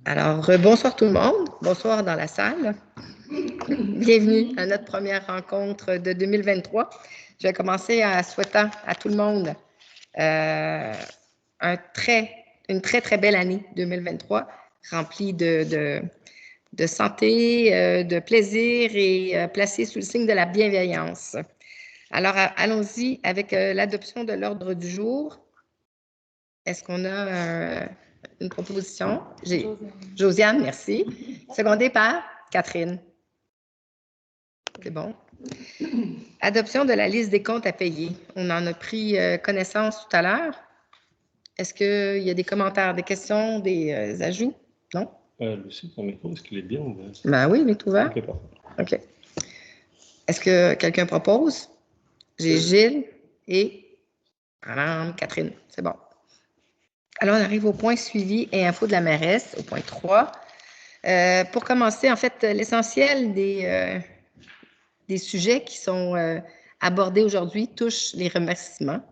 Alors, bonsoir tout le monde. Bonsoir dans la salle. Bienvenue à notre première rencontre de 2023. Je vais commencer en souhaitant à tout le monde une très belle année 2023, remplie de santé, de plaisir et placée sous le signe de la bienveillance. Alors, allons-y avec l'adoption de l'ordre du jour. Est-ce qu'on a une proposition? Josiane, merci. Secondée par Catherine. C'est bon. Adoption de la liste des comptes à payer. On en a pris connaissance tout à l'heure. Est-ce qu'il y a des commentaires, des questions, des ajouts? Non? Le site en métro, est-ce qu'il est bien ouvert? Ben oui, il est ouvert. OK, parfait. OK. Est-ce que quelqu'un propose? J'ai Gilles et Catherine. C'est bon. Alors, on arrive au point suivi et info de la mairesse, au point 3. Pour commencer, en fait, l'essentiel des sujets qui sont abordés aujourd'hui touchent les remerciements.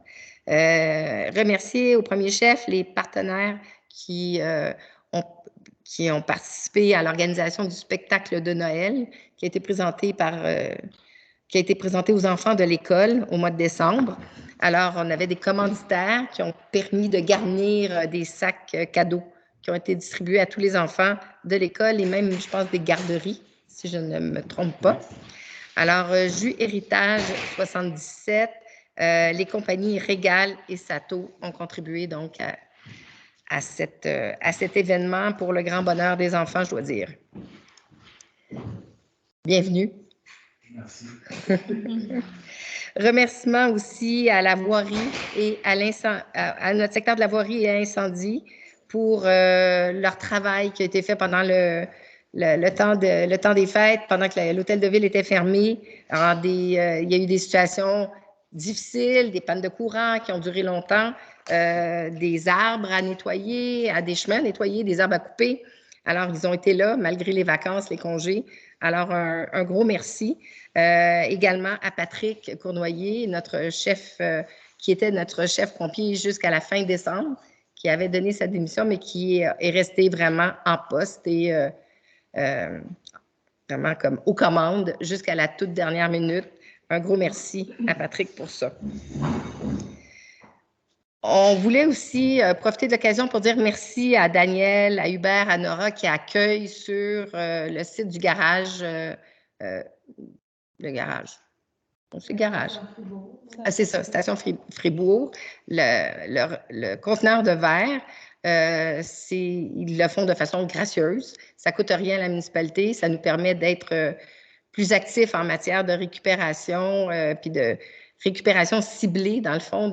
Remercier au premier chef les partenaires qui ont participé à l'organisation du spectacle de Noël qui a été présenté aux enfants de l'école au mois de décembre. Alors, on avait des commanditaires qui ont permis de garnir des sacs cadeaux qui ont été distribués à tous les enfants de l'école et même, je pense, des garderies, si je ne me trompe pas. Alors, Jus Héritage 77, les compagnies Régal et Sato ont contribué donc à cet événement pour le grand bonheur des enfants, je dois dire. Bienvenue. Merci. Remerciements aussi à la voirie et à notre secteur de la voirie et incendie pour leur travail qui a été fait pendant le temps des fêtes, pendant que l'hôtel de ville était fermé. Alors, il y a eu des situations difficiles, des pannes de courant qui ont duré longtemps, des arbres à nettoyer, des chemins à nettoyer, des arbres à couper. Alors, ils ont été là malgré les vacances, les congés. Alors, un gros merci. Également à Patrick Cournoyer, notre chef, qui était notre chef pompier jusqu'à la fin décembre, qui avait donné sa démission, mais qui est resté vraiment en poste et vraiment comme aux commandes jusqu'à la toute dernière minute. Un gros merci à Patrick pour ça. On voulait aussi profiter de l'occasion pour dire merci à Daniel, à Hubert, à Nora qui accueillent sur le site du garage, le garage. C'est garage. Ah, c'est ça, Station Fribourg. Le conteneur de verre, ils le font de façon gracieuse. Ça ne coûte rien à la municipalité. Ça nous permet d'être plus actifs en matière de récupération, puis de récupération ciblée, dans le fond,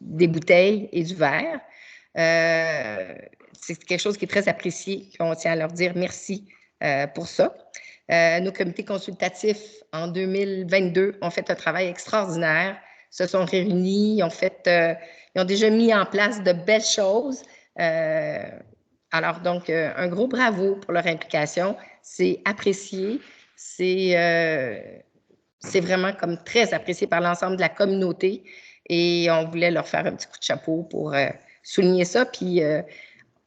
des bouteilles et du verre. C'est quelque chose qui est très apprécié. On tient à leur dire merci pour ça. Nos comités consultatifs en 2022 ont fait un travail extraordinaire, se sont réunis, ils ont déjà mis en place de belles choses. Alors donc, un gros bravo pour leur implication. C'est apprécié, c'est vraiment comme très apprécié par l'ensemble de la communauté et on voulait leur faire un petit coup de chapeau pour souligner ça puis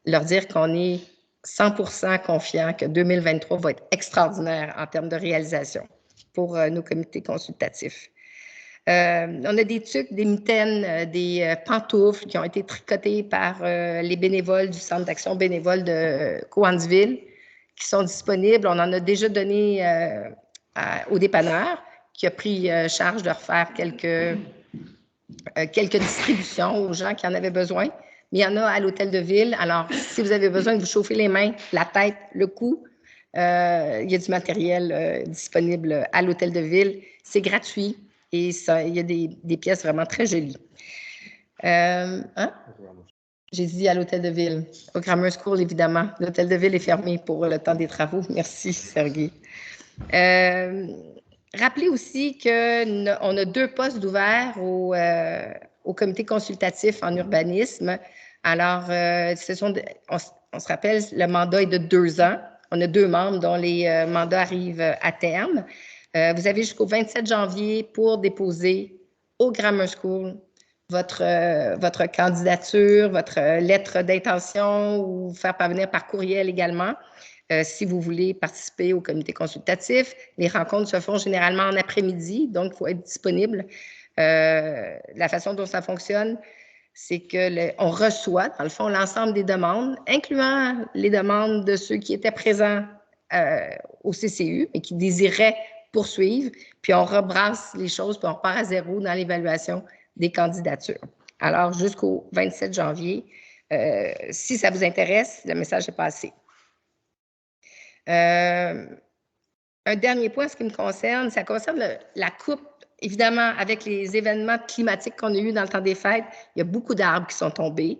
leur dire qu'on est 100% confiant que 2023 va être extraordinaire en termes de réalisation pour nos comités consultatifs. On a des tucs, des mitaines, des pantoufles qui ont été tricotées par les bénévoles du Centre d'action bénévole de Cowansville qui sont disponibles. On en a déjà donné au dépanneur qui a pris charge de refaire quelques distributions aux gens qui en avaient besoin. Mais il y en a à l'hôtel de ville. Alors, si vous avez besoin de vous chauffer les mains, la tête, le cou, il y a du matériel disponible à l'hôtel de ville. C'est gratuit et il y a des pièces vraiment très jolies. J'ai dit à l'hôtel de ville. Au Grammar School, évidemment. L'hôtel de ville est fermé pour le temps des travaux. Merci, Sergei. Rappelez aussi qu'on a 2 postes ouverts au comité consultatif en urbanisme. Alors, on se rappelle, le mandat est de 2 ans. On a 2 membres dont les mandats arrivent à terme. Vous avez jusqu'au 27 janvier pour déposer au Grammar School votre candidature, votre lettre d'intention ou faire parvenir par courriel également. Si vous voulez participer au comité consultatif, les rencontres se font généralement en après-midi, donc il faut être disponible. La façon dont ça fonctionne, c'est qu'on reçoit, dans le fond, l'ensemble des demandes, incluant les demandes de ceux qui étaient présents au CCU et qui désiraient poursuivre, puis on rebrasse les choses, puis on repart à zéro dans l'évaluation des candidatures. Alors, jusqu'au 27 janvier, si ça vous intéresse, le message est passé. Un dernier point, ce qui me concerne, ça concerne la coupe. Évidemment, avec les événements climatiques qu'on a eus dans le temps des fêtes, il y a beaucoup d'arbres qui sont tombés.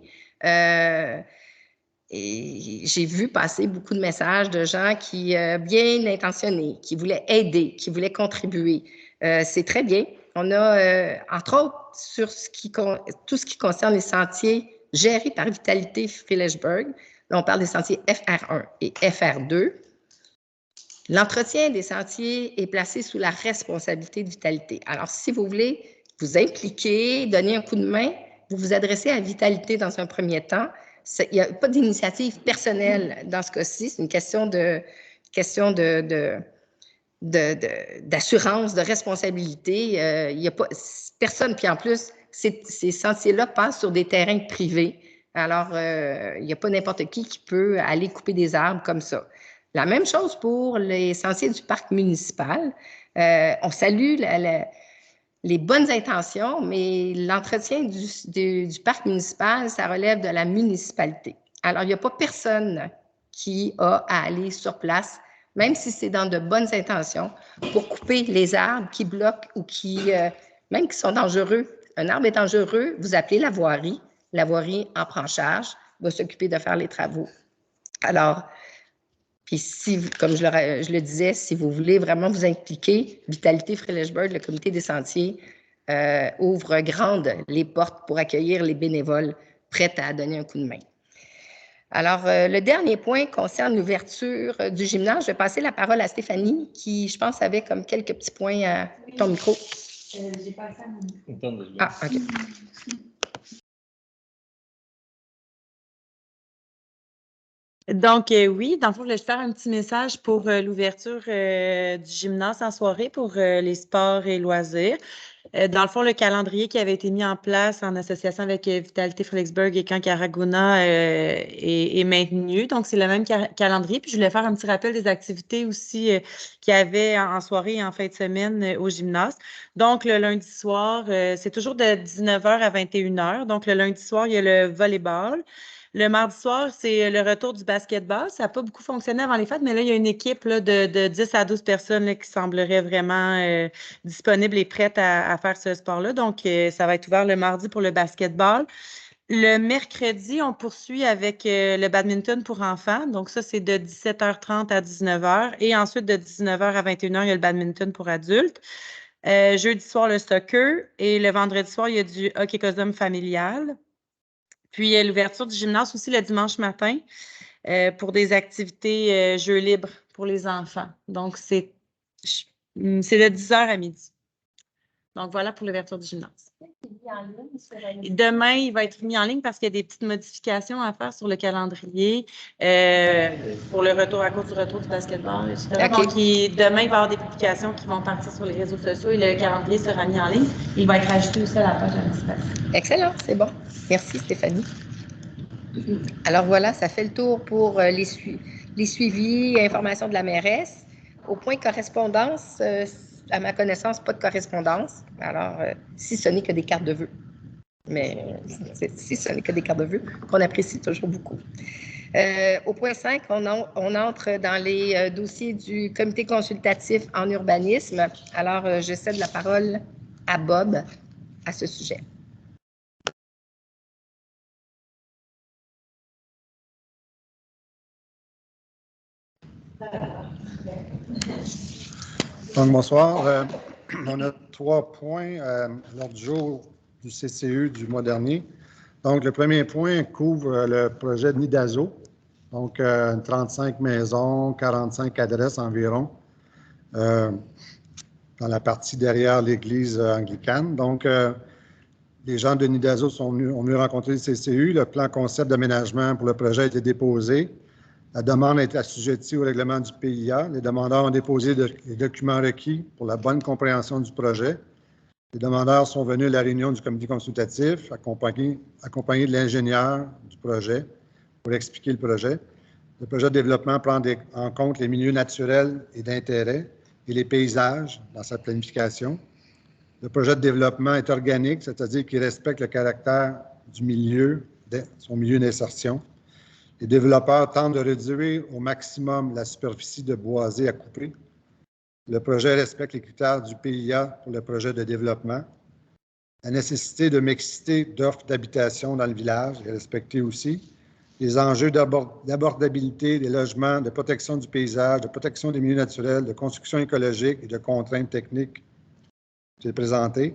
Et j'ai vu passer beaucoup de messages de gens qui, bien intentionnés, qui voulaient aider, qui voulaient contribuer. C'est très bien. On a, entre autres, sur tout ce qui concerne les sentiers gérés par Vitalité Frillesburg, là, on parle des sentiers FR1 et FR2. L'entretien des sentiers est placé sous la responsabilité de Vitalité. Alors, si vous voulez vous impliquer, donner un coup de main, vous vous adressez à Vitalité dans un premier temps. Il n'y a pas d'initiative personnelle dans ce cas-ci. C'est une question d'assurance, de responsabilité. Il n'y a pas personne. Puis en plus, ces sentiers-là passent sur des terrains privés. Alors, il n'y a pas n'importe qui peut aller couper des arbres comme ça. La même chose pour les sentiers du parc municipal. On salue les bonnes intentions, mais l'entretien du parc municipal, ça relève de la municipalité. Alors, il n'y a pas personne qui a à aller sur place, même si c'est dans de bonnes intentions, pour couper les arbres qui bloquent ou même qui sont dangereux. Un arbre est dangereux, vous appelez la voirie en prend charge, va s'occuper de faire les travaux. Alors, puis si, comme je le disais, si vous voulez vraiment vous impliquer, Vitalité Frillesburg, le comité des sentiers, ouvre grandes les portes pour accueillir les bénévoles prêts à donner un coup de main. Alors, le dernier point concerne l'ouverture du gymnase. Je vais passer la parole à Stéphanie, qui, je pense, avait comme quelques petits points à ton micro. J'ai pas ça. Ah, OK. Donc, oui, dans le fond, je voulais faire un petit message pour l'ouverture du gymnase en soirée pour les sports et loisirs. Dans le fond, le calendrier qui avait été mis en place en association avec Vitalité Frillesburg et Camp Caragona est maintenu. Donc, c'est le même calendrier. Puis, je voulais faire un petit rappel des activités aussi qu'il y avait en soirée et en fin de semaine au gymnase. Donc, le lundi soir, c'est toujours de 19h à 21h. Donc, le lundi soir, il y a le volleyball. Le mardi soir, c'est le retour du basketball. Ça n'a pas beaucoup fonctionné avant les fêtes, mais là, il y a une équipe là, de 10 à 12 personnes là, qui semblerait vraiment disponible et prête à faire ce sport-là. Donc, ça va être ouvert le mardi pour le basketball. Le mercredi, on poursuit avec le badminton pour enfants. Donc, ça, c'est de 17h30 à 19h. Et ensuite, de 19h à 21h, il y a le badminton pour adultes. Jeudi soir, le soccer. Et le vendredi soir, il y a du hockey cosum familial. Puis, l'ouverture du gymnase aussi le dimanche matin pour des activités jeux libres pour les enfants. Donc, c'est de 10h à midi. Donc, voilà pour l'ouverture du gymnase. Et demain, il va être mis en ligne parce qu'il y a des petites modifications à faire sur le calendrier pour le retour à cause du retour du basketball. Okay. Donc, demain, il va y avoir des publications qui vont partir sur les réseaux sociaux et le calendrier sera mis en ligne. Il va être ajouté aussi à la page municipale. Excellent, c'est bon. Merci, Stéphanie. Alors voilà, ça fait le tour pour les suivis et informations de la mairesse. Au point correspondance, à ma connaissance, pas de correspondance. Alors, si ce n'est que des cartes de vœux. Mais si ce n'est que des cartes de vœux, qu'on apprécie toujours beaucoup. Au point 5, on entre dans les dossiers du comité consultatif en urbanisme. Alors, je cède la parole à Bob à ce sujet. Donc, bonsoir. On a 3 points lors du jour du CCU du mois dernier. Donc, le premier point couvre le projet de Nidazo. Donc, 35 maisons, 45 adresses environ, dans la partie derrière l'église anglicane. Donc, les gens de Nidazo ont venu rencontrer le CCU. Le plan concept d'aménagement pour le projet a été déposé. La demande a été assujettie au règlement du PIA. Les demandeurs ont déposé les documents requis pour la bonne compréhension du projet. Les demandeurs sont venus à la réunion du comité consultatif, accompagnés de l'ingénieur du projet pour expliquer le projet. Le projet de développement prend en compte les milieux naturels et d'intérêt et les paysages dans sa planification. Le projet de développement est organique, c'est-à-dire qu'il respecte le caractère du milieu, son milieu d'insertion. Les développeurs tentent de réduire au maximum la superficie de boisé à couper. Le projet respecte les critères du PIA pour le projet de développement. La nécessité de mixité d'offres d'habitation dans le village est respectée aussi. Les enjeux d'abordabilité des logements, de protection du paysage, de protection des milieux naturels, de construction écologique et de contraintes techniques sont présentés.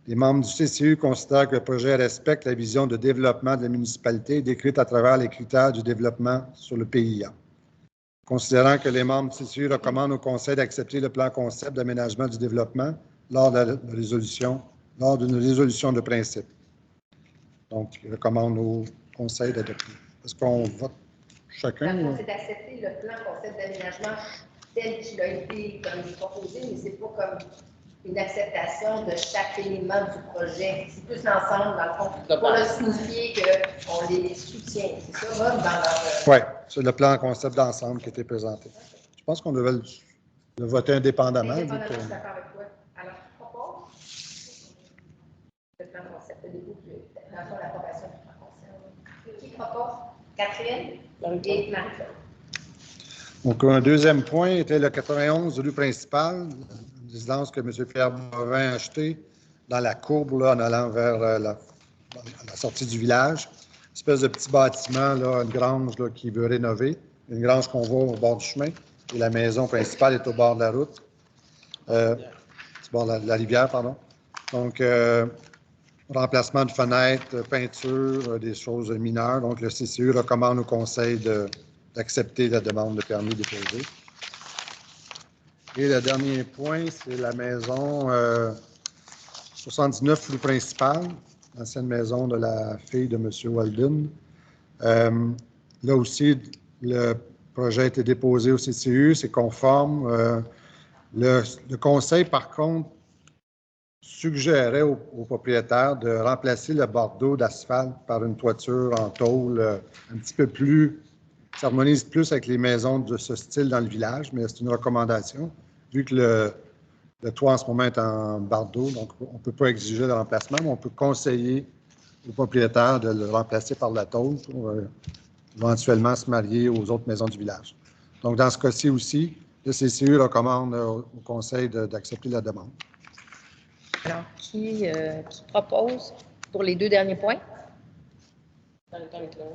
Les membres du CCU considèrent que le projet respecte la vision de développement de la municipalité décrite à travers les critères du développement sur le PIA. Considérant que les membres du CCU recommandent au Conseil d'accepter le plan concept d'aménagement du développement lors d'une résolution de principe. Donc, ils recommandent au Conseil d'adopter. Est-ce qu'on vote chacun? C'est d'accepter le plan concept d'aménagement tel qu'il a été proposé, mais ce n'est pas comme une acceptation de chaque élément du projet. C'est plus l'ensemble, dans le fond, pour le signifier qu'on les soutient. C'est ça, Rob, dans leur... Oui, c'est le plan concept d'ensemble qui a été présenté. Je pense qu'on devait le voter indépendamment. Indépendamment, je suis d'accord avec toi. Alors, qui propose le plan concept de début, dans le fond, l'approbation du plan concept. Qui propose? Catherine et Marie-Claude. Donc, un deuxième point était le 91 rue principale, une résidence que M. Pierre Bovin a achetée dans la courbe là, en allant vers la sortie du village. Une espèce de petit bâtiment, là, une grange là, qui veut rénover, une grange qu'on voit au bord du chemin, et la maison principale est au bord de la route, au bord de la rivière, pardon. Donc, remplacement de fenêtres, peinture, des choses mineures. Donc, le CCU recommande au Conseil d'accepter la demande de permis déposée. Et le dernier point, c'est la maison 79 rue principale, l'ancienne maison de la fille de M. Walden. Là aussi, le projet a été déposé au CCU, c'est conforme. Le Conseil, par contre, suggérait aux propriétaires de remplacer le bordeaux d'asphalte par une toiture en tôle un petit peu plus, qui s'harmonise plus avec les maisons de ce style dans le village, mais c'est une recommandation, vu que le toit en ce moment est en bordeaux, donc on ne peut pas exiger le remplacement, mais on peut conseiller aux propriétaires de le remplacer par la tôle pour éventuellement se marier aux autres maisons du village. Donc, dans ce cas-ci aussi, le CCU recommande au Conseil d'accepter la demande. Alors, qui propose pour les deux derniers points?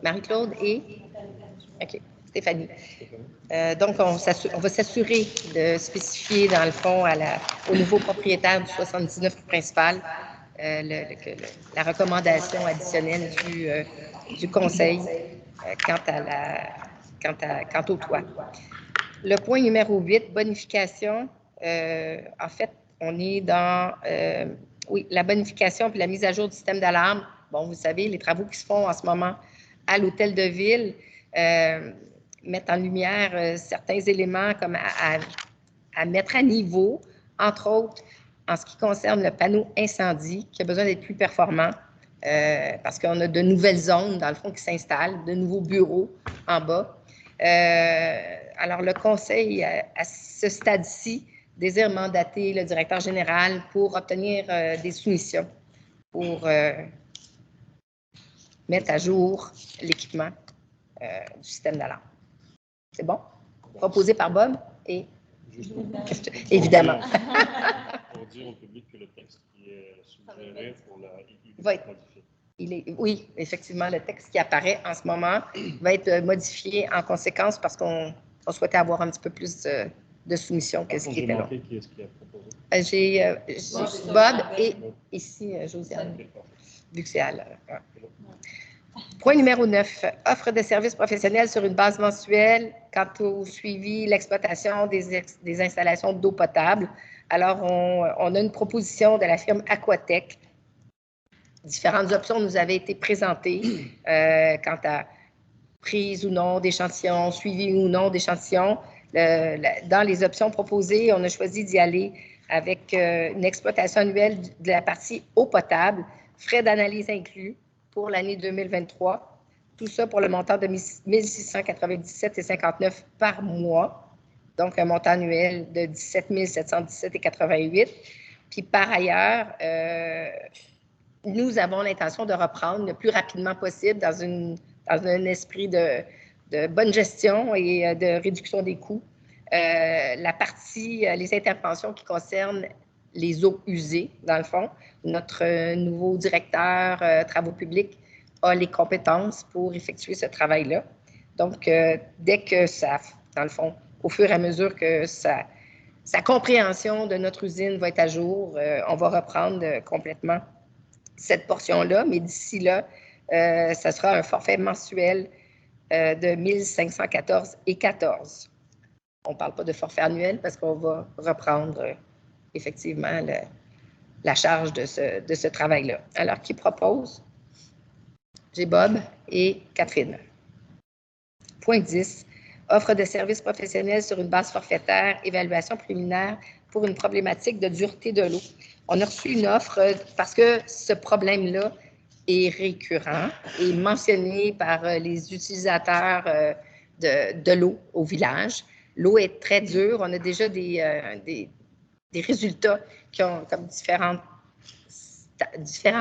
Marie-Claude et? OK, Stéphanie. Donc, on va s'assurer de spécifier, dans le fond, au nouveau propriétaire du 79 principal, la recommandation additionnelle du Conseil quant au toit. Le point numéro 8, bonification. En fait, on est dans la bonification puis la mise à jour du système d'alarme. Bon, vous savez, les travaux qui se font en ce moment à l'hôtel de ville mettent en lumière certains éléments comme à mettre à niveau, entre autres en ce qui concerne le panneau incendie, qui a besoin d'être plus performant parce qu'on a de nouvelles zones, dans le fond, qui s'installent, de nouveaux bureaux en bas. Alors, le Conseil, à ce stade-ci, désire mandater le directeur général pour obtenir des soumissions pour mettre à jour l'équipement du système d'alarme. C'est bon? Proposé par Bob et... Évidemment. Pour dire au public que le texte qui est suggéré va être modifié. Oui, effectivement, le texte qui apparaît en ce moment va être modifié en conséquence parce qu'on souhaitait avoir un petit peu plus de soumission que ce qui était là. Qui est-ce qui a proposé? J'ai Bob et ici Josiane, vu que c'est à l'heure. Point numéro 9, offre de services professionnels sur une base mensuelle quant au suivi, l'exploitation des installations d'eau potable. Alors, on a une proposition de la firme Aquatech différentes options nous avaient été présentées quant à prise ou non d'échantillons, suivi ou non d'échantillons. Dans les options proposées, on a choisi d'y aller avec une exploitation annuelle de la partie eau potable, frais d'analyse inclus pour l'année 2023. Tout ça pour le montant de 1697,59 par mois. Donc, un montant annuel de 17 717,88. Puis, par ailleurs, nous avons l'intention de reprendre le plus rapidement possible dans un esprit de bonne gestion et de réduction des coûts. La partie, les interventions qui concernent les eaux usées, dans le fond. Notre nouveau directeur travaux publics a les compétences pour effectuer ce travail-là. Donc, dès que ça, dans le fond, au fur et à mesure que sa compréhension de notre usine va être à jour, on va reprendre complètement cette portion-là, mais d'ici là, ça sera un forfait mensuel de 1514,14. On ne parle pas de forfait annuel parce qu'on va reprendre effectivement la charge de ce travail-là. Alors, qui propose? J'ai Bob et Catherine. Point 10. Offre de services professionnels sur une base forfaitaire, évaluation préliminaire pour une problématique de dureté de l'eau. On a reçu une offre parce que ce problème-là est récurrent et mentionné par les utilisateurs de l'eau au village. L'eau est très dure. On a déjà des résultats qui ont comme différents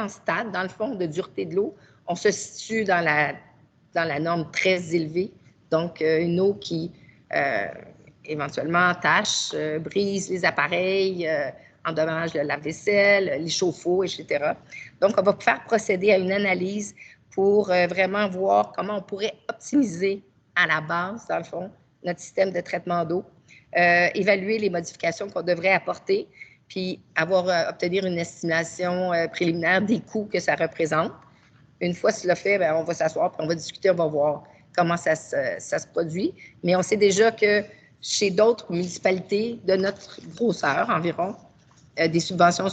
stades, dans le fond, de dureté de l'eau. On se situe dans la norme très élevée. Donc, une eau qui éventuellement tache, brise les appareils, endommage le lave-vaisselle, les chauffe-eau, etc. Donc, on va faire procéder à une analyse pour vraiment voir comment on pourrait optimiser à la base, dans le fond, notre système de traitement d'eau, évaluer les modifications qu'on devrait apporter, puis obtenir une estimation préliminaire des coûts que ça représente. Une fois cela fait, bien, on va s'asseoir, puis on va discuter, on va voir comment ça se produit. Mais on sait déjà que chez d'autres municipalités de notre grosseur environ, des subventions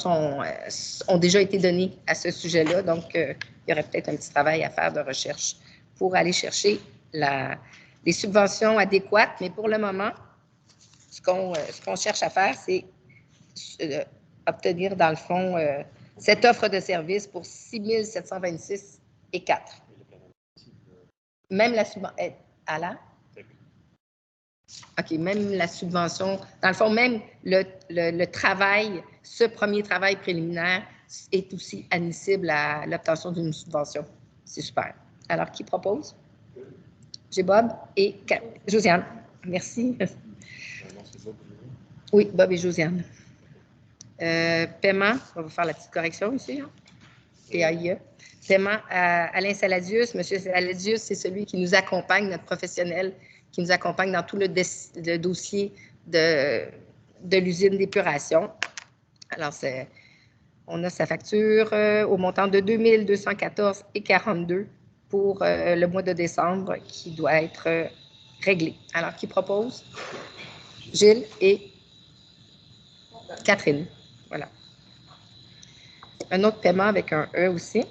ont déjà été données à ce sujet-là. Donc, il y aurait peut-être un petit travail à faire de recherche pour aller chercher les subventions adéquates. Mais pour le moment, ce qu'on cherche à faire, c'est obtenir, dans le fond, cette offre de service pour 6 726,04. Même la subvention. OK, même la subvention. Dans le fond, même le travail, ce premier travail préliminaire est aussi admissible à l'obtention d'une subvention. C'est super. Alors, qui propose? J'ai Bob et Josiane. Merci. Oui, Bob et Josiane. Paiement, on va faire la petite correction ici. Hein? PAIE. Paiement à Alain Saladius. Monsieur Saladius, c'est celui qui nous accompagne, notre professionnel, qui nous accompagne dans tout le dossier de l'usine d'épuration. Alors, on a sa facture au montant de 2 214,42 pour le mois de décembre qui doit être réglé. Alors, qui propose? Gilles et Catherine. Voilà. Un autre paiement avec un E aussi.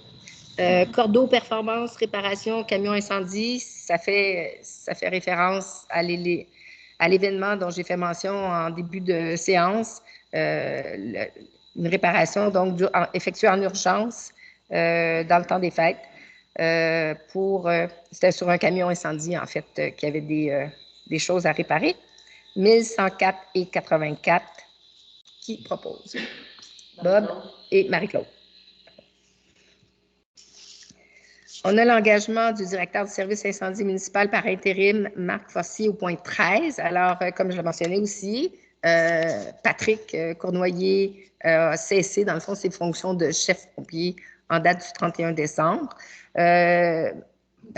Cordeau, performance, réparation, camion incendie, ça fait référence à l'événement dont j'ai fait mention en début de séance. Une réparation donc effectuée en urgence dans le temps des fêtes. C'était sur un camion incendie, en fait, qui avait des choses à réparer. 1104,84. Qui propose? Bob et Marie-Claude. On a l'engagement du directeur du service incendie municipal par intérim, Marc Fossy, au point 13. Alors, comme je l'ai mentionné aussi, Patrick Cournoyer a cessé, dans le fond, ses fonctions de chef pompier en date du 31 décembre.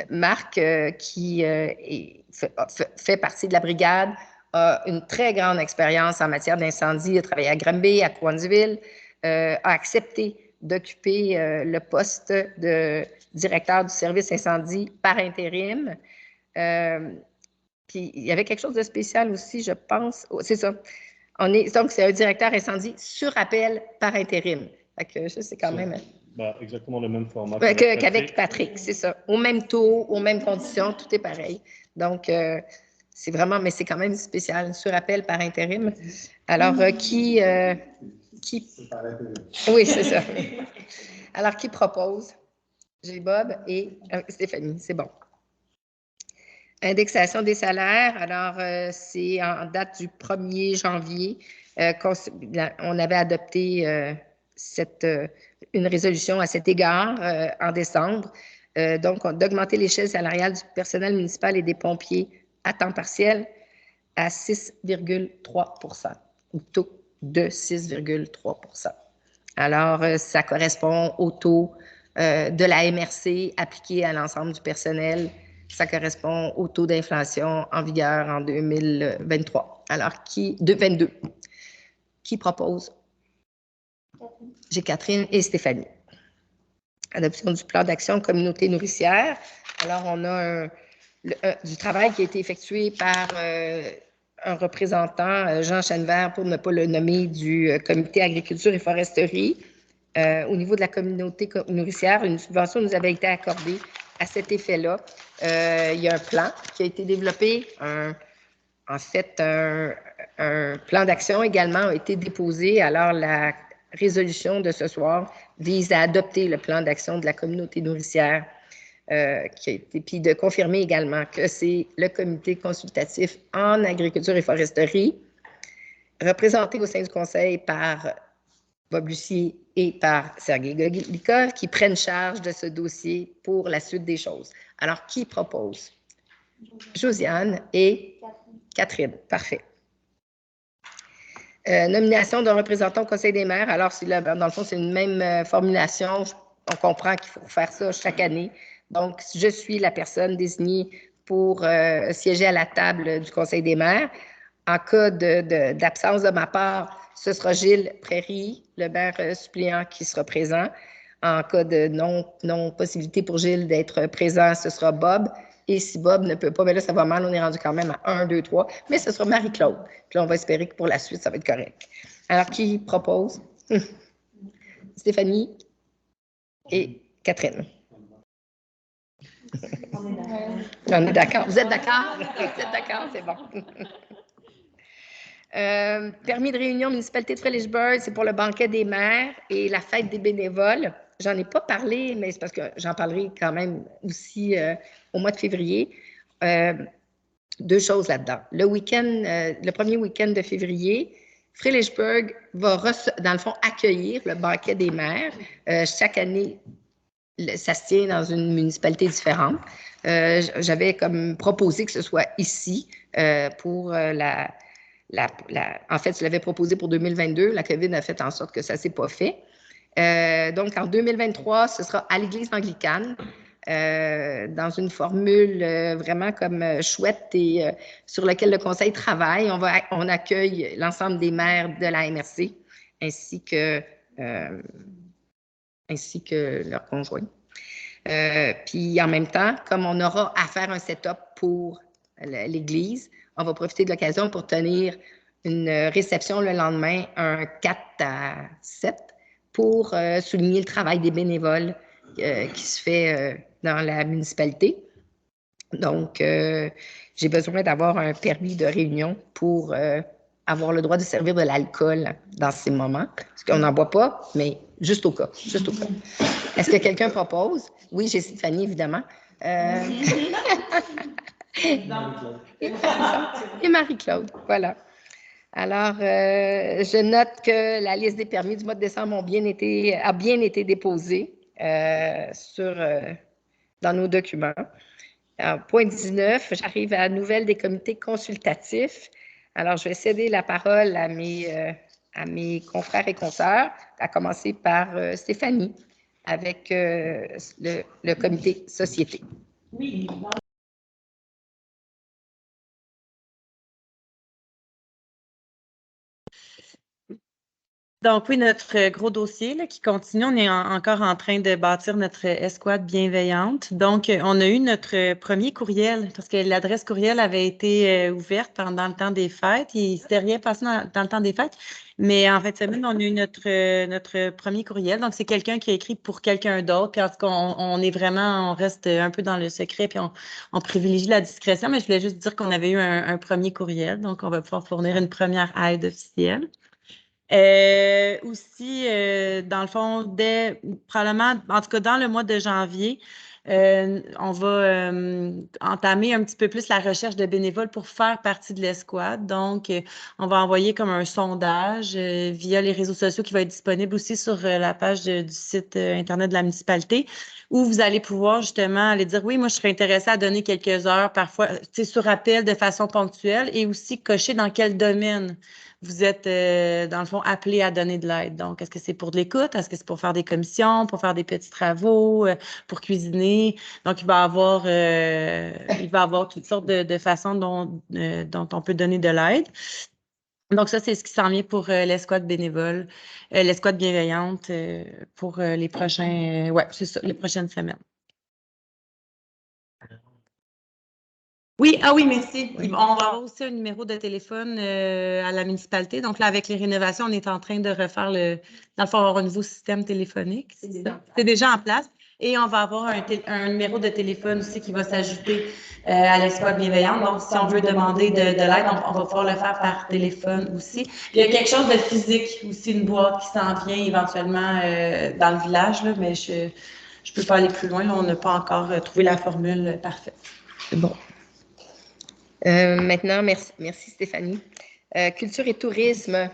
Marc, qui fait partie de la brigade, a une très grande expérience en matière d'incendie. Il a travaillé à Granby, à Cowansville, a accepté d'occuper le poste de directeur du service incendie par intérim. Puis, il y avait quelque chose de spécial aussi, je pense. Oh, c'est ça. Donc, c'est un directeur incendie sur appel par intérim. Fait que ça, c'est quand même... Exactement le même format qu'avec Patrick, c'est ça. Au même taux, aux mêmes conditions, tout est pareil. Donc, c'est vraiment, mais c'est quand même spécial, sur appel par intérim. Alors, qui... Oui, c'est ça. Alors, qui propose? J'ai Bob et Stéphanie, c'est bon. Indexation des salaires, alors c'est en date du 1er janvier. On avait adopté une résolution à cet égard en décembre. Donc, d'augmenter l'échelle salariale du personnel municipal et des pompiers à temps partiel à 6,3 au taux de 6,3 Alors, ça correspond au taux de la MRC appliqué à l'ensemble du personnel. Ça correspond au taux d'inflation en vigueur en 2023. Alors, 2022. Qui propose? J'ai Catherine et Stéphanie. Adoption du plan d'action communauté nourricière. Alors, on a du travail qui a été effectué par un représentant, Jean Chenevert, pour ne pas le nommer, du comité agriculture et foresterie. Au niveau de la communauté nourricière, une subvention nous avait été accordée à cet effet-là. Il y a un plan qui a été développé. En fait, un plan d'action également a été déposé. Alors, la résolution de ce soir vise à adopter le plan d'action de la communauté nourricière qui a été, puis de confirmer également que c'est le comité consultatif en agriculture et foresterie, représenté au sein du conseil par Bob Lucier et par Sergei Golikov, qui prennent charge de ce dossier pour la suite des choses. Alors, qui propose? Josiane et Catherine. Parfait. Nomination d'un représentant au Conseil des maires. Alors, dans le fond, c'est une même formulation. On comprend qu'il faut faire ça chaque année. Donc, je suis la personne désignée pour siéger à la table du Conseil des maires. En cas d'absence de ma part, ce sera Gilles Prairie, le maire suppléant, qui sera présent. En cas de non-possibilité pour Gilles d'être présent, ce sera Bob. Et si Bob ne peut pas, mais là, ça va mal, on est rendu quand même à 1, 2, 3, mais ce sera Marie-Claude. Puis là, on va espérer que pour la suite, ça va être correct. Alors, qui propose? Stéphanie et Catherine. On est d'accord. Vous êtes d'accord? Vous êtes d'accord? C'est bon. Permis de réunion municipalité de Frédéricksburg, c'est pour le banquet des maires et la fête des bénévoles. J'en ai pas parlé, mais c'est parce que j'en parlerai quand même aussi au mois de février. Deux choses là-dedans. Le premier week-end de février, Frédéricksburg va, dans le fond, accueillir le banquet des maires. Chaque année, ça se tient dans une municipalité différente. J'avais comme proposé que ce soit ici pour en fait, je l'avais proposé pour 2022. La COVID a fait en sorte que ça ne s'est pas fait. Donc, en 2023, ce sera à l'église anglicane, dans une formule vraiment comme chouette et sur laquelle le conseil travaille. On accueille l'ensemble des maires de la MRC ainsi que leurs conjoints. Puis en même temps, comme on aura à faire un setup pour l'église, on va profiter de l'occasion pour tenir une réception le lendemain, un 4-7, pour souligner le travail des bénévoles qui se fait dans la municipalité. Donc, j'ai besoin d'avoir un permis de réunion pour avoir le droit de servir de l'alcool dans ces moments. Parce qu'on n'en boit pas, mais juste au cas. Juste au cas. Est-ce que quelqu'un propose? Oui, j'ai Stéphanie, évidemment. Et Marie-Claude, voilà. Alors, je note que la liste des permis du mois de décembre a bien été déposée dans nos documents. Alors, point 19, j'arrive à la nouvelle des comités consultatifs. Alors, je vais céder la parole à mes confrères et consoeurs, à commencer par Stéphanie, avec le comité société. Oui. Donc oui, notre gros dossier là, qui continue, on est encore en train de bâtir notre escouade bienveillante. Donc, on a eu notre premier courriel parce que l'adresse courriel avait été ouverte pendant le temps des fêtes. Il ne s'était rien passé dans le temps des fêtes. Mais en fin de semaine, on a eu notre premier courriel. Donc, c'est quelqu'un qui a écrit pour quelqu'un d'autre. Puis en tout cas, on reste un peu dans le secret, puis on privilégie la discrétion. Mais je voulais juste dire qu'on avait eu un premier courriel. Donc, on va pouvoir fournir une première aide officielle. Aussi, dans le fond, probablement, en tout cas dans le mois de janvier, on va entamer un petit peu plus la recherche de bénévoles pour faire partie de l'escouade. Donc, on va envoyer comme un sondage via les réseaux sociaux qui va être disponible aussi sur la page du site Internet de la municipalité, où vous allez pouvoir justement aller dire, oui, moi, je serais intéressée à donner quelques heures, parfois, tu sais, sur appel de façon ponctuelle, et aussi cocher dans quel domaine vous êtes, dans le fond, appelé à donner de l'aide. Donc, est-ce que c'est pour de l'écoute? Est-ce que c'est pour faire des commissions, pour faire des petits travaux, pour cuisiner? Donc, il va y avoir toutes sortes de façons dont on peut donner de l'aide. Donc, ça, c'est ce qui s'en vient pour l'escouade bénévole, l'escouade bienveillante pour les prochains, c'est ça, les prochaines semaines. Oui, oui, merci. Oui. On va avoir aussi un numéro de téléphone à la municipalité. Donc là, avec les rénovations, on est en train de refaire dans le fond, avoir un nouveau système téléphonique. C'est déjà en place. Et on va avoir un numéro de téléphone aussi qui va s'ajouter à l'escouade bienveillante. Donc, si on veut demander de l'aide, on va pouvoir le faire par téléphone aussi. Il y a quelque chose de physique aussi, une boîte qui s'en vient éventuellement dans le village, là, mais je ne peux pas aller plus loin. Là, on n'a pas encore trouvé la formule parfaite. C'est bon. Maintenant, merci Stéphanie. Culture et tourisme,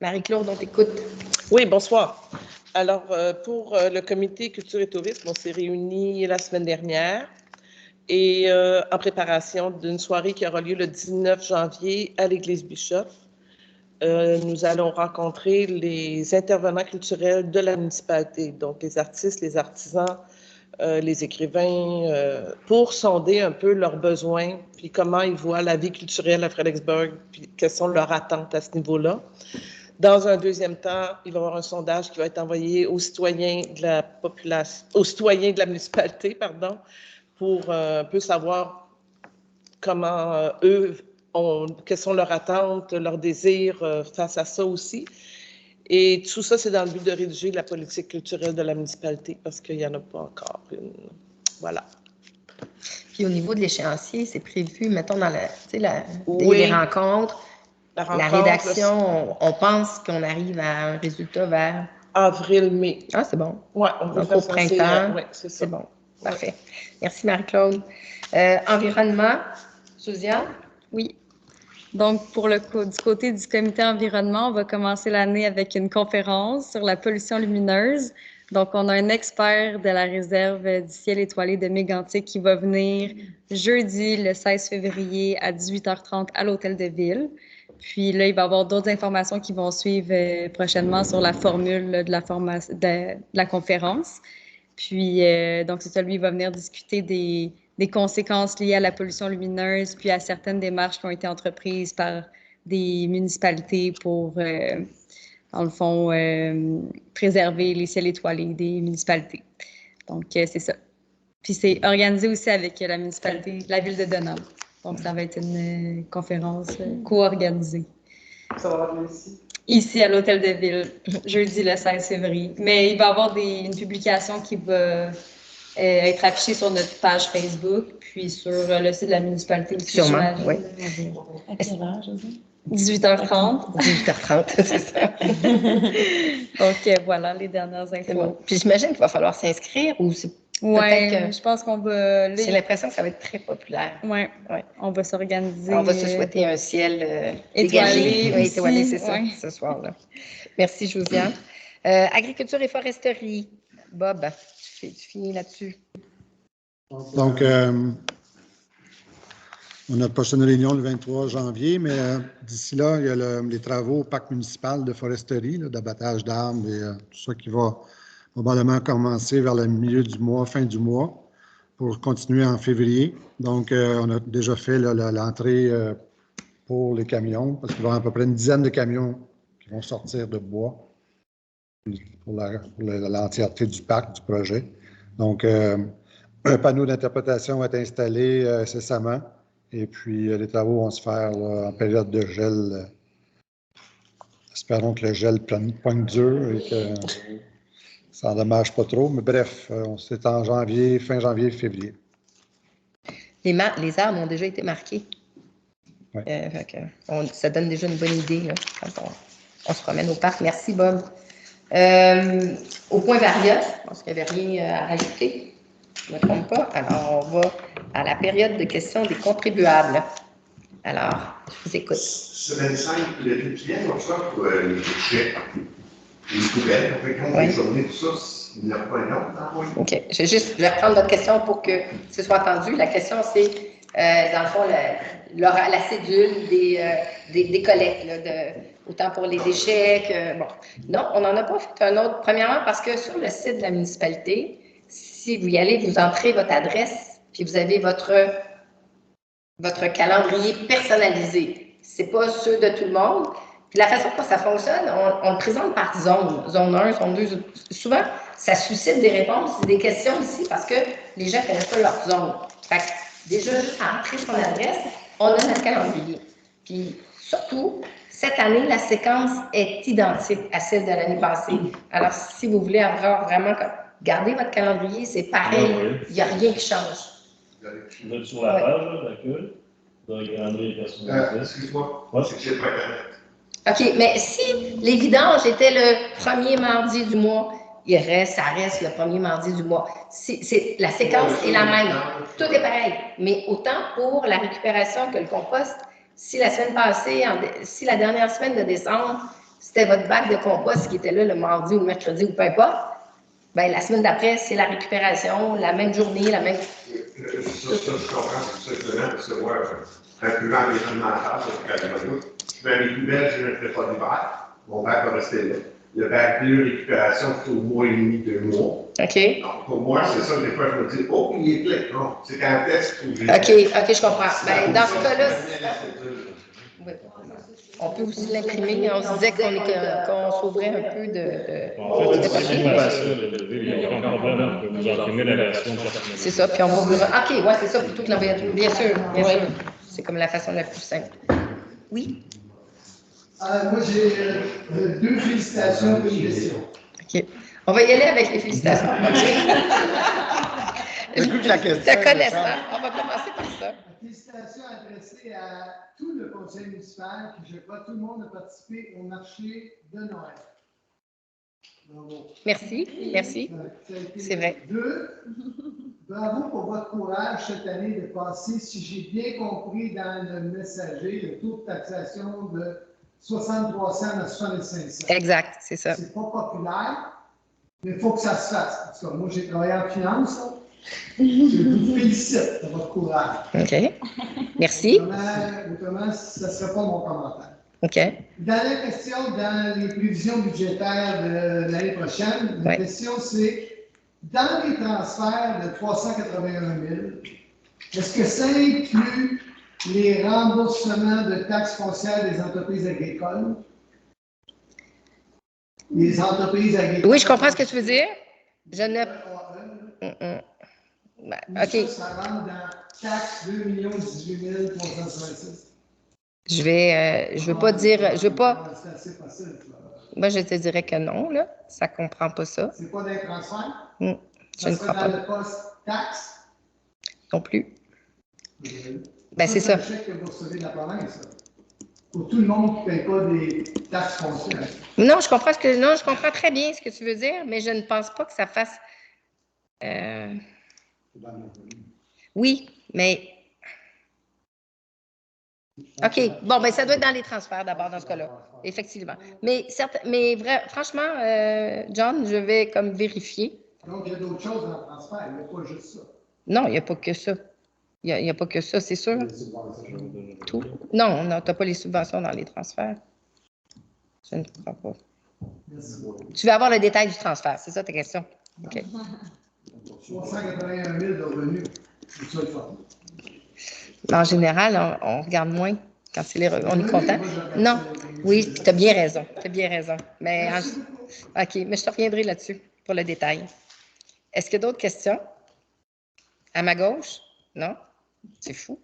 Marie-Claude, on t'écoute. Oui, bonsoir. Alors, pour le comité Culture et tourisme, on s'est réunis la semaine dernière et en préparation d'une soirée qui aura lieu le 19 janvier à l'église Bischoff. Nous allons rencontrer les intervenants culturels de la municipalité, donc les artistes, les artisans, les écrivains, pour sonder un peu leurs besoins, puis comment ils voient la vie culturelle à Fredericksburg, puis quelles sont leurs attentes à ce niveau-là. Dans un deuxième temps, il va y avoir un sondage qui va être envoyé aux citoyens de la population, aux citoyens de la municipalité, pardon, pour un peu savoir comment quelles sont leurs attentes, leurs désirs face à ça aussi. Et tout ça, c'est dans le but de rédiger la politique culturelle de la municipalité parce qu'il n'y en a pas encore une. Voilà. Puis au niveau de l'échéancier, c'est prévu, mettons, dans Oui. les rencontres, la rédaction, on pense qu'on arrive à un résultat vers avril-mai. Ah, c'est bon. Oui, on veut donc faire au printemps. Oui, c'est ça. C'est bon. Parfait. Merci Marie-Claude. Environnement, Josiane? Oui. Donc, du côté du comité environnement, on va commencer l'année avec une conférence sur la pollution lumineuse. Donc, on a un expert de la réserve du ciel étoilé de Mégantic qui va venir jeudi, le 16 février à 18h30 à l'Hôtel de Ville. Puis là, il va y avoir d'autres informations qui vont suivre prochainement sur la formule de la conférence. Puis, donc, c'est ça, lui, il va venir discuter des conséquences liées à la pollution lumineuse, puis à certaines démarches qui ont été entreprises par des municipalités pour, dans le fond, préserver les ciels étoilés des municipalités. Donc, c'est ça. Puis c'est organisé aussi avec la municipalité, la ville de Denham. Donc, ça va être une conférence co-organisée. Ça va avoir ici? Ici, à l'Hôtel de Ville, jeudi le 16 février. Mais il va y avoir une publication qui va être affichée sur notre page Facebook, puis sur le site de la municipalité aussi. Sûrement, oui. À quelle heure, José? 18h30. 18h30, c'est ça. Donc, voilà les dernières infos. Bon. Puis j'imagine qu'il va falloir s'inscrire ou c'est Oui, peut-être que... je pense qu'on va... J'ai l'impression que ça va être très populaire. Oui, on va s'organiser. On va se souhaiter un ciel étoilé. Oui, étoilé, c'est ça, ouais. ce soir-là. Merci, Josiane. Agriculture et foresterie. Bob, tu finis là-dessus. Donc, on a notre prochaine réunion le 23 janvier, mais d'ici là, il y a les travaux au parc municipal de foresterie, d'abattage d'arbres et tout ça qui va probablement commencer vers le milieu du mois, fin du mois, pour continuer en février. Donc, on a déjà fait l'entrée pour les camions, parce qu'il va y avoir à peu près une dizaine de camions qui vont sortir de bois. l'entièreté du parc, du projet. Donc, un panneau d'interprétation va être installé incessamment et puis les travaux vont se faire là, en période de gel. Espérons que le gel pogne dur et que ça n'endommage pas trop. Mais bref, c'est en janvier, fin janvier, février. Les arbres ont déjà été marqués. Ouais. Ça donne déjà une bonne idée là, quand on se promène au parc. Merci, Bob. Au point variable, je pense qu'il n'y avait rien à rajouter. Je ne me trompe pas. Alors, on va à la période de questions des contribuables. Alors, je vous écoute. Semaine 5, le quotidien, on sort pour les déchets, les poubelles. On fait quand les journées, tout ça, il n'y a pas un nom. OK. Je vais reprendre votre question pour que ce soit entendu. La question, c'est, dans le fond, la cédule des collectes, là, autant pour les déchets que... Bon. Non, on n'en a pas fait un autre. Premièrement, parce que sur le site de la municipalité, si vous y allez, vous entrez votre adresse, puis vous avez votre calendrier personnalisé. Ce n'est pas ceux de tout le monde. Puis la façon dont ça fonctionne, on le présente par zone. Zone 1, zone 2. Souvent, ça suscite des réponses et des questions ici parce que les gens ne connaissent pas leur zone. Fait que déjà, juste à entrer son adresse, on a notre calendrier. Puis surtout, cette année, la séquence est identique à celle de l'année passée. Alors, si vous voulez avoir vraiment garder votre calendrier, c'est pareil. Il n'y a rien qui change. Vous êtes sur la page d'accueil, vous avez le calendrier personnalisé. Excuse-moi, c'est que j'ai pas OK, mais si les vidanges étaient le premier mardi du mois, ça reste le premier mardi du mois. La séquence est la même. Tout est pareil. Mais autant pour la récupération que le compost, si la semaine passée, si la dernière semaine de décembre, c'était votre bac de compost qui était là le mardi ou le mercredi ou peu importe, bien, la semaine d'après, c'est la récupération, la même journée, la même... Ça, je comprends, c'est exactement, parce que moi, incluant les alimentaires, je mets mes poubelles, je ne fais pas d'hiver, mon bac va rester là. Le bac de récupération, c'est au mois et demi, 2 mois. OK. Donc, pour moi, c'est ça, des fois, je me dis, oh, il est plein. Non, c'est quand est-ce que j'ai... OK, je comprends. Bien, dans ce cas-là, oui. On peut aussi l'imprimer. On se disait qu'on s'ouvrait un peu de... En fait, c'est facile de lever. Il n'y a aucun problème que vous imprimez la version personnalisée. C'est ça, puis on va vous... OK, ouais, c'est ça, plutôt que l'envoyer à tout. Bien sûr. C'est comme la façon la plus simple. Oui? Moi, j'ai 2 félicitations et une question. OK. On va y aller avec les félicitations. La question. Te connaissant, on va commencer par ça. Félicitations adressées à tout le conseil municipal, qui, je crois, tout le monde a participé au marché de Noël. Bravo. Merci. C'est vrai. 2, bravo pour votre courage cette année de passer, si j'ai bien compris dans le messager, le taux de taxation de 63 cents à 65 cents. Exact, c'est ça. C'est pas populaire, mais il faut que ça se fasse. Parce que moi, j'ai travaillé en finance. Je vous félicite de votre courage. OK. Merci. Autrement, ce ne serait pas mon commentaire. OK. Dernière question dans les prévisions budgétaires de l'année prochaine. La question, c'est, dans les transferts de 381 000, est-ce que ça inclut les remboursements de taxes foncières des entreprises agricoles? Les entreprises agricoles. Oui, je comprends ce que tu veux dire. Je ne... OK. Ça rentre dans taxes 2 18 366. Je veux pas dire... Je veux pas... C'est assez facile, ça. Moi, je te dirais que non, là. Ça comprend pas ça. C'est pas des transferts? Je ne crois pas. Dans le poste taxes? Non plus. Ben, c'est ça. C'est un chèque que vous recevez de la province, ça. Pour tout le monde qui ne paye pas des taxes foncières. Non, je comprends très bien ce que tu veux dire, mais je ne pense pas que ça fasse... Oui, mais... OK. Bon, ben ça doit être dans les transferts d'abord, dans ce cas-là. Effectivement. Mais franchement, John, je vais comme vérifier. Donc, il y a d'autres choses dans le transfert, il n'y a pas juste ça. Non, il n'y a pas que ça. Il n'y a pas que ça, c'est sûr. Tout. Non, tu n'as pas les subventions dans les transferts. Je ne crois pas. Merci. Tu veux avoir le détail du transfert, c'est ça ta question? OK. 381 000 de revenus, c'est ça le fond. En général, on regarde moins quand c'est les revenus. On est content. Non, oui, tu as bien raison. Mais OK, mais je te reviendrai là-dessus pour le détail. Est-ce qu'il y a d'autres questions? À ma gauche? Non? C'est fou.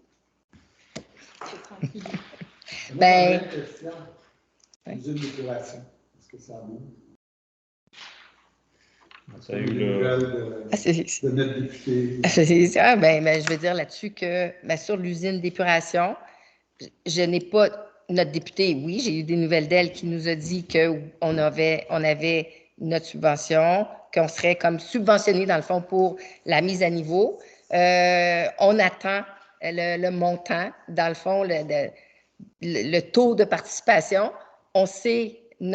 Ben, L'usine d'épuration, est-ce que ça bouge? Ça a eu le... De notre député. Je veux dire là-dessus que sur l'usine d'épuration, je n'ai pas notre député, oui, j'ai eu des nouvelles d'elle qui nous a dit qu'on avait notre subvention, qu'on serait comme subventionné dans le fond pour la mise à niveau. On attend le montant, dans le fond, le taux de participation. On sait je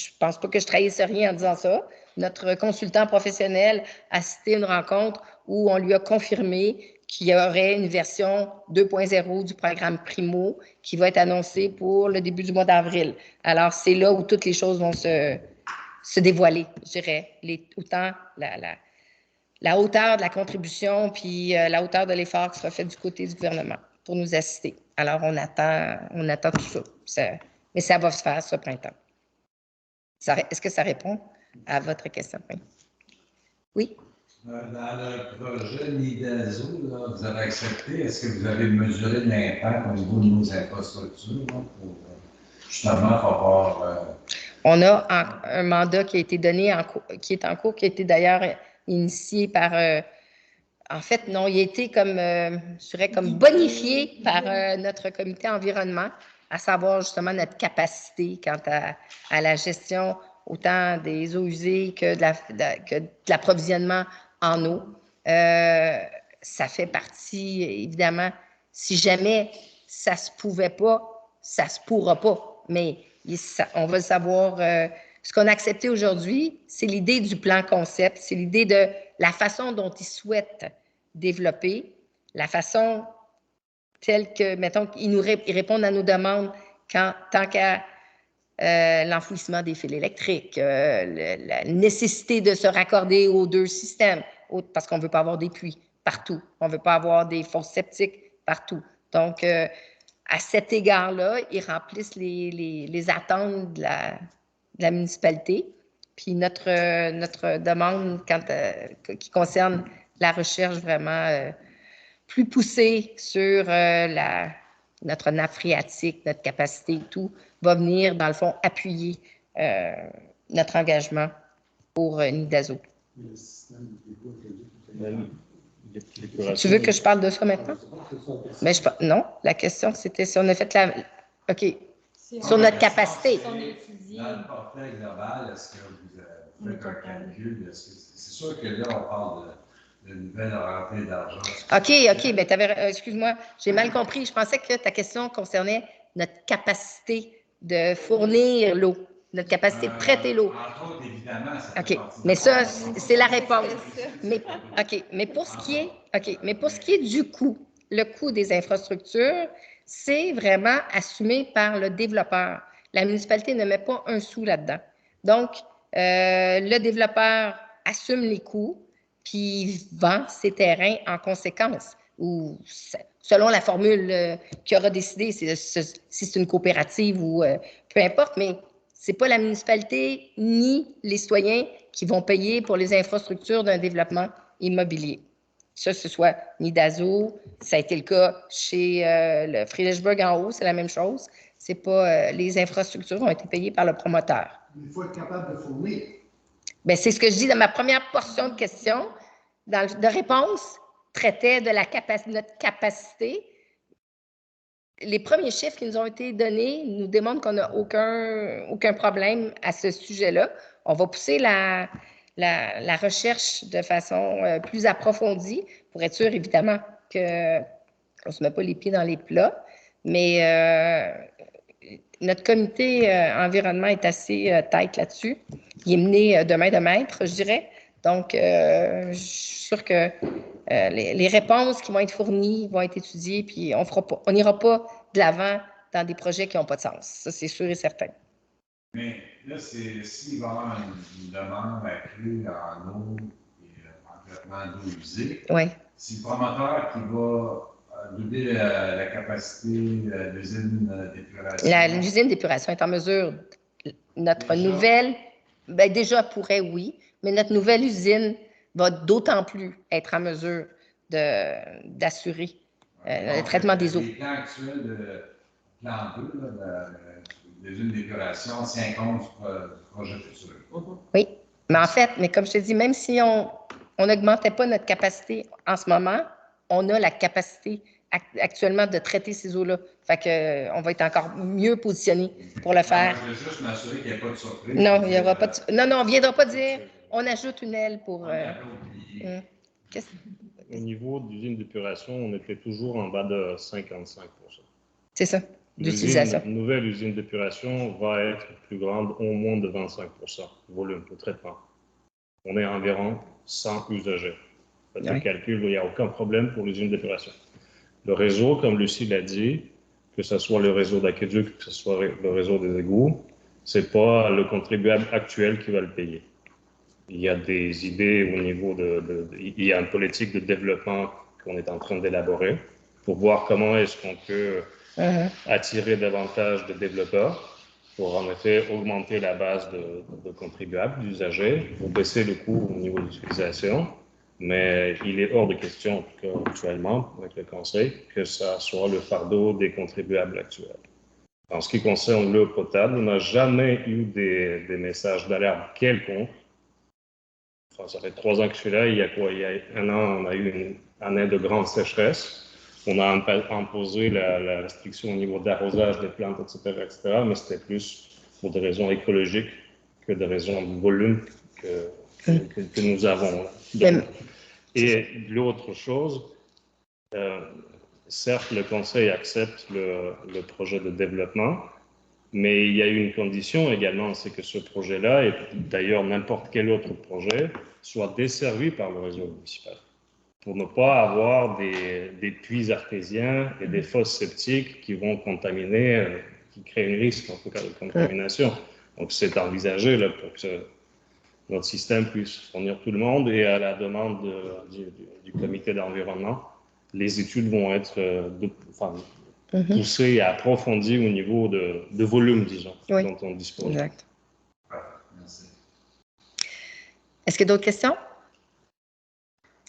ne pense pas que je trahisse rien en disant ça. Notre consultant professionnel a cité une rencontre où on lui a confirmé qu'il y aurait une version 2.0 du programme Primo qui va être annoncée pour le début du mois d'avril. Alors, c'est là où toutes les choses vont se dévoiler, je dirais. Autant la hauteur de la contribution puis la hauteur de l'effort qui sera fait du côté du gouvernement pour nous assister. Alors, on attend tout ça. Mais ça va se faire ce printemps. Est-ce que ça répond à votre question? Oui? Dans le projet NIDASO, là, vous avez accepté, est-ce que vous avez mesuré l'impact au niveau de nos infrastructures là, pour justement avoir... On a un mandat qui a été donné, qui est en cours, qui a été d'ailleurs initié par... en fait, non, il a été comme bonifié par notre comité environnement, à savoir justement notre capacité quant à la gestion autant des eaux usées que de l'approvisionnement en eau. Ça fait partie, évidemment, si jamais ça se pouvait pas, ça se pourra pas. Mais on va le savoir. Ce qu'on a accepté aujourd'hui, c'est l'idée du plan concept, c'est l'idée de la façon dont ils souhaitent développer, la façon telle que, mettons, ils répondent à nos demandes tant qu'à l'enfouissement des fils électriques, la nécessité de se raccorder aux deux systèmes, parce qu'on ne veut pas avoir des puits partout, on ne veut pas avoir des fosses septiques partout. Donc, à cet égard-là, ils remplissent les attentes de la municipalité. Puis notre demande qui concerne la recherche vraiment plus poussée sur notre nappe phréatique, notre capacité et tout, va venir, dans le fond, appuyer notre engagement pour NIDASO. Tu veux que je parle de ça maintenant? Mais non, la question, c'était si on a fait OK. Sur notre capacité. Dans le portrait global, est-ce que vous avez fait un calcul? C'est sûr que là, on parle de nouvelles rentrées d'argent. OK. Ben, excuse-moi, j'ai mal compris. Je pensais que ta question concernait notre capacité de fournir l'eau, notre capacité de traiter l'eau. Entre autres, évidemment, ça OK, mais ça, c'est la réponse. Mais pour ce qui est du coût, le coût des infrastructures, c'est vraiment assumé par le développeur. La municipalité ne met pas un sou là-dedans. Donc, le développeur assume les coûts, puis vend ses terrains en conséquence, ou selon la formule qu'il aura décidé, si c'est une coopérative ou peu importe, mais ce n'est pas la municipalité ni les citoyens qui vont payer pour les infrastructures d'un développement immobilier. Ça, ce soit NIDASO, ça a été le cas chez le Friedrichsburg en haut, c'est la même chose. C'est pas les infrastructures ont été payées par le promoteur. Il faut être capable de fournir. Bien, c'est ce que je dis dans ma première portion de question, de réponse, traitait de notre capacité. Les premiers chiffres qui nous ont été donnés nous démontrent qu'on n'a aucun problème à ce sujet-là. On va pousser la recherche de façon plus approfondie pour être sûr, évidemment, qu'on ne se met pas les pieds dans les plats. Mais notre comité environnement est assez tête là-dessus. Il est mené de main de maître, je dirais. Donc, je suis sûre que les réponses qui vont être fournies vont être étudiées, puis on n'ira pas de l'avant dans des projets qui n'ont pas de sens. Ça, c'est sûr et certain. Mais là, s'il va y avoir une demande accrue en eau et en traitement d'eau usée, c'est le promoteur qui va doubler la capacité de l'usine d'épuration. L'usine d'épuration est en mesure notre nouvelle, bien, déjà pourrait, oui, mais notre nouvelle usine va d'autant plus être en mesure d'assurer le traitement des eaux. Les plans actuels de plan 2, des usines d'épuration, 50 du projet futur. Oui, mais en fait, comme je te dis, même si on n'augmentait pas notre capacité en ce moment, on a la capacité actuellement de traiter ces eaux-là. Fait qu'on va être encore mieux positionné pour le faire. Je veux juste m'assurer qu'il n'y ait pas de surprise. Non, il n'y aura pas de... Non, on ne viendra pas dire on ajoute une aile pour... Au niveau d'usine d'épuration, on était toujours en bas de 55%. C'est ça, d'utilisation. Une nouvelle usine d'épuration va être plus grande, au moins de 25% volume de traitement. On est environ 100 usagers. Faites le calcul, il n'y a aucun problème pour l'usine d'épuration. Le réseau, comme Lucie l'a dit, que ce soit le réseau d'aqueduc, que ce soit le réseau des égouts, ce n'est pas le contribuable actuel qui va le payer. Il y a des idées au niveau il y a une politique de développement qu'on est en train d'élaborer pour voir comment est-ce qu'on peut attirer davantage de développeurs pour en effet augmenter la base de contribuables, d'usagers, pour baisser le coût au niveau de l'utilisation. Mais il est hors de question, en tout cas actuellement, avec le Conseil, que ça soit le fardeau des contribuables actuels. En ce qui concerne l'eau potable, on n'a jamais eu des messages d'alerte quelconque. Enfin, ça fait 3 ans que je suis là. Il y a 1 an, on a eu une année de grande sécheresse. On a imposé la restriction au niveau d'arrosage des plantes, etc., mais c'était plus pour des raisons écologiques que des raisons de volume que nous avons. Et l'autre chose, certes, le Conseil accepte le projet de développement, mais il y a une condition également, c'est que ce projet-là, et d'ailleurs n'importe quel autre projet, soit desservi par le réseau municipal, pour ne pas avoir des puits artésiens et des fosses septiques qui vont contaminer, qui créent un risque en tout cas de contamination. Donc c'est envisagé là, pour que notre système puisse fournir tout le monde, et à la demande du comité d'environnement, les études vont être poussées et approfondies au niveau de volume, disons, dont on dispose. Exact. Est-ce qu'il y a d'autres questions?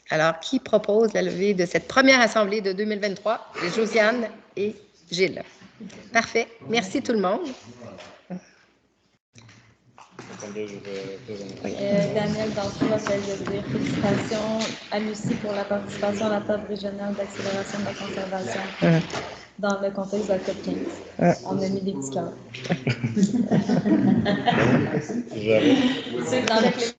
Alors, qui propose la levée de cette première assemblée de 2023? Josiane et Gilles. Parfait. Merci tout le monde. Daniel Dantou appelle de dire félicitations à Lucie pour la participation à la table régionale d'accélération de la conservation dans le contexte de la COP 15. On a mis des petits cœurs. J'avoue.